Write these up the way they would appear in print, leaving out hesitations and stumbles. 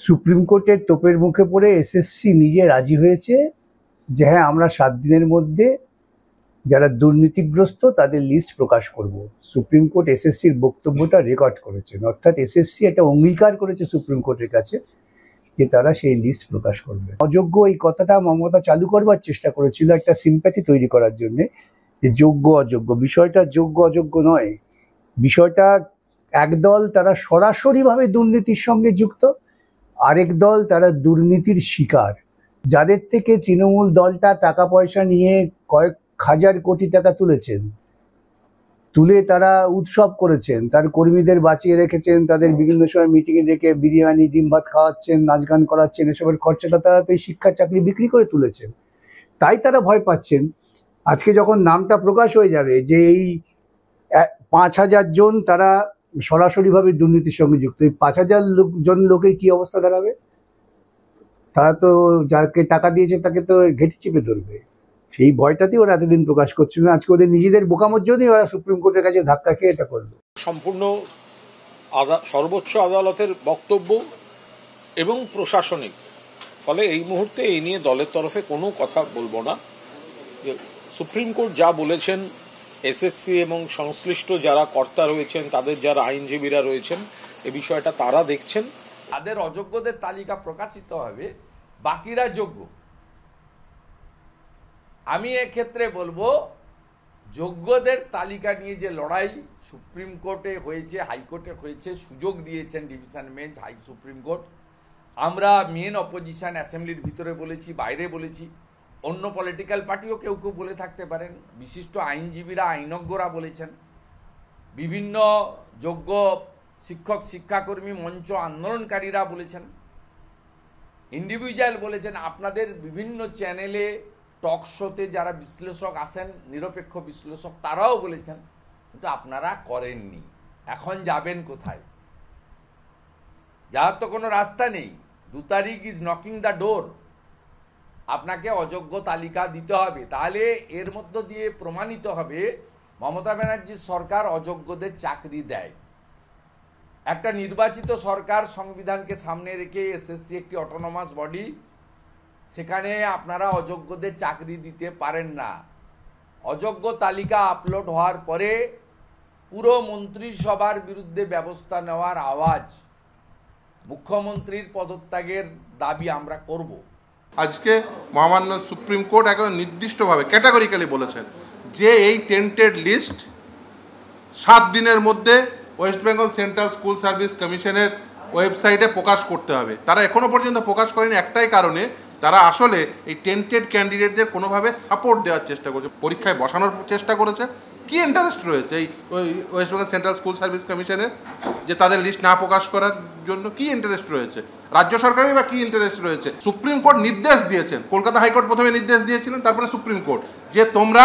Supreme কোর্টের তোপের মুখে পড়ে এসএসসি নিজে রাজি হয়েছে যে হ্যাঁ আমরা 7 দিনের মধ্যে যারা দুর্নীতিগ্রস্ত তাদের লিস্ট প্রকাশ করব। সুপ্রিম কোর্ট এসএসসির বক্তব্যটা রেকর্ড করেছেন, অর্থাৎ এসএসসি একটা অঙ্গীকার করেছে সুপ্রিম কোর্টের কাছে যে তারা সেই লিস্ট প্রকাশ করবে। অযোগ্য এই কথাটা মমতা চালু করবার চেষ্টা করেছিল একটা সিম্প্যাথি তৈরি করার জন্য, যে যোগ্য অযোগ্য বিষয়টা যোগ্য অযোগ্য নয়, বিষয়টা একদল তারা সরাসরিভাবে দুর্নীতির সঙ্গে যুক্ত, আরেক দল তারা দুর্নীতির শিকার, যাদের থেকে তৃণমূল দলটা টাকা পয়সা নিয়ে কয়েক হাজার কোটি টাকা তুলেছেন, তুলে তারা উৎসব করেছেন, তার কর্মীদের বাঁচিয়ে রেখেছেন, তাদের বিভিন্ন সময় মিটিংয়ে ডেকে বিরিয়ানি ডিম ভাত খাওয়াচ্ছেন, নাচ গান করাচ্ছেন, এসবের খরচাটা তারা তো এই শিক্ষা চাকরি বিক্রি করে তুলেছেন। তাই তারা ভয় পাচ্ছেন আজকে যখন নামটা প্রকাশ হয়ে যাবে যে এই 5,000 জন তারা সরাসরিভাবে দুর্নীতির সঙ্গে যুক্ত। এই 5,000 জন লোকের কি অবস্থা দাঁড়াবে? তারা তো যাকে টাকা দিয়েছে তাকে তো ঘেঁটে চেপে ধরবে। সেই ভয়টাতেই ওরা এতদিন প্রকাশ করছিল না, আজকে ওদের নিজেদের বোকামোর জন্যই ওরা সুপ্রিম কোর্টের কাছে ধাক্কা খেয়ে এটা করলো। সম্পূর্ণ সর্বোচ্চ আদালতের বক্তব্য এবং প্রশাসনিক, ফলে এই মুহূর্তে এই নিয়ে দলের তরফে কোনো কথা বলবো না। সুপ্রিম কোর্ট যা বলেছেন, এসএসসি এবং সংশ্লিষ্ট যারা কর্তা রয়েছেন, তাদের যারা আইনজীবীরা রয়েছেন, এ বিষয়টা তারা দেখছেন। তাদের অযোগ্যদের তালিকা প্রকাশিত হবে, বাকিরা যোগ্য। আমি এক্ষেত্রে বলবো, যোগ্যদের তালিকা নিয়ে যে লড়াই সুপ্রিম কোর্টে হয়েছে, হাইকোর্টে হয়েছে, সুযোগ দিয়েছেন ডিভিশন বেঞ্চ, সুপ্রিম কোর্ট। আমরা মেন অপোজিশন অ্যাসেম্বলির ভিতরে বলেছি, বাইরে বলেছি, অন্য পলিটিক্যাল পার্টিও কেউ কেউ বলে থাকতে পারেন, বিশিষ্ট আইনজীবীরা, আইনজ্ঞরা বলেছেন, বিভিন্ন যোগ্য শিক্ষক শিক্ষাকর্মী মঞ্চ আন্দোলনকারীরা বলেছেন, ইন্ডিভিজুয়াল বলেছেন, আপনাদের বিভিন্ন চ্যানেলে টক শোতে যারা বিশ্লেষক আসেন, নিরপেক্ষ বিশ্লেষক, তারাও বলেছেন, কিন্তু আপনারা করেননি। এখন যাবেন কোথায়? যাওয়ার তো কোনো রাস্তা নেই। 2 তারিখ ইজ নকিং দ্য ডোর। আপনাকে অযোগ্য তালিকা দিতে হবে, তাহলে এর মধ্য দিয়ে প্রমাণিত হবে মমতা ব্যানার্জির সরকার অযোগ্যদের চাকরি দেয়। একটা নির্বাচিত সরকার, সংবিধানকে সামনে রেখে এসএসসি একটি অটোনমাস বডি, সেখানে আপনারা অযোগ্যদের চাকরি দিতে পারেন না। অযোগ্য তালিকা আপলোড হওয়ার পরে পুরো মন্ত্রিসভার বিরুদ্ধে ব্যবস্থা নেওয়ার আওয়াজ, মুখ্যমন্ত্রীর পদত্যাগের দাবি আমরা করব। আজকে মহামান্য সুপ্রিম কোর্ট একদম নির্দিষ্টভাবে ক্যাটাগরিক্যালি বলেছেন যে এই টেন্টেড লিস্ট 7 দিনের মধ্যে West Bengal central school service কমিশনের ওয়েবসাইটে প্রকাশ করতে হবে। তারা এখনও পর্যন্ত প্রকাশ করেনি একটাই কারণে, তারা আসলে এই টেন্টেড ক্যান্ডিডেটদের কোনোভাবে সাপোর্ট দেওয়ার চেষ্টা করছে, পরীক্ষায় বসানোর চেষ্টা করেছে। কি ইন্টারেস্ট রয়েছে এই West Bengal central school service কমিশনের যে তাদের লিস্ট না প্রকাশ করার জন্য? কি ইন্টারেস্ট রয়েছে রাজ্য সরকারের, বা কি ইন্টারেস্ট রয়েছে? সুপ্রিম কোর্ট নির্দেশ দিয়েছেন, কলকাতা হাইকোর্ট প্রথমে নির্দেশ দিয়েছিলেন, তারপরে সুপ্রিম কোর্ট, যে তোমরা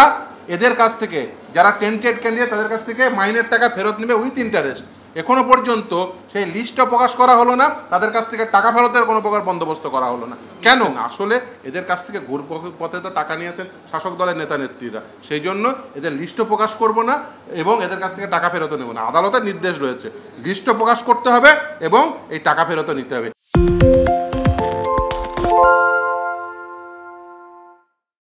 এদের কাছ থেকে যারা টেন্টেড ক্যান্ডিডেট তাদের কাছ থেকে মাইনের টাকা ফেরত নেবে উইথ ইন্টারেস্ট। এখনও পর্যন্ত সেই লিস্টটা প্রকাশ করা হলো না, তাদের কাছ থেকে টাকা ফেরতের কোনো প্রকার বন্দোবস্ত করা হলো না। কেন? আসলে এদের কাছ থেকে ঘুর পথে তো টাকা নিয়েছেন শাসক দলের নেতা নেত্রীরা, সেই জন্য এদের লিস্টও প্রকাশ করব না এবং এদের কাছ থেকে টাকা ফেরতও নেব না। আদালতের নির্দেশ রয়েছে, লিস্টও প্রকাশ করতে হবে এবং এই টাকা ফেরতও নিতে হবে।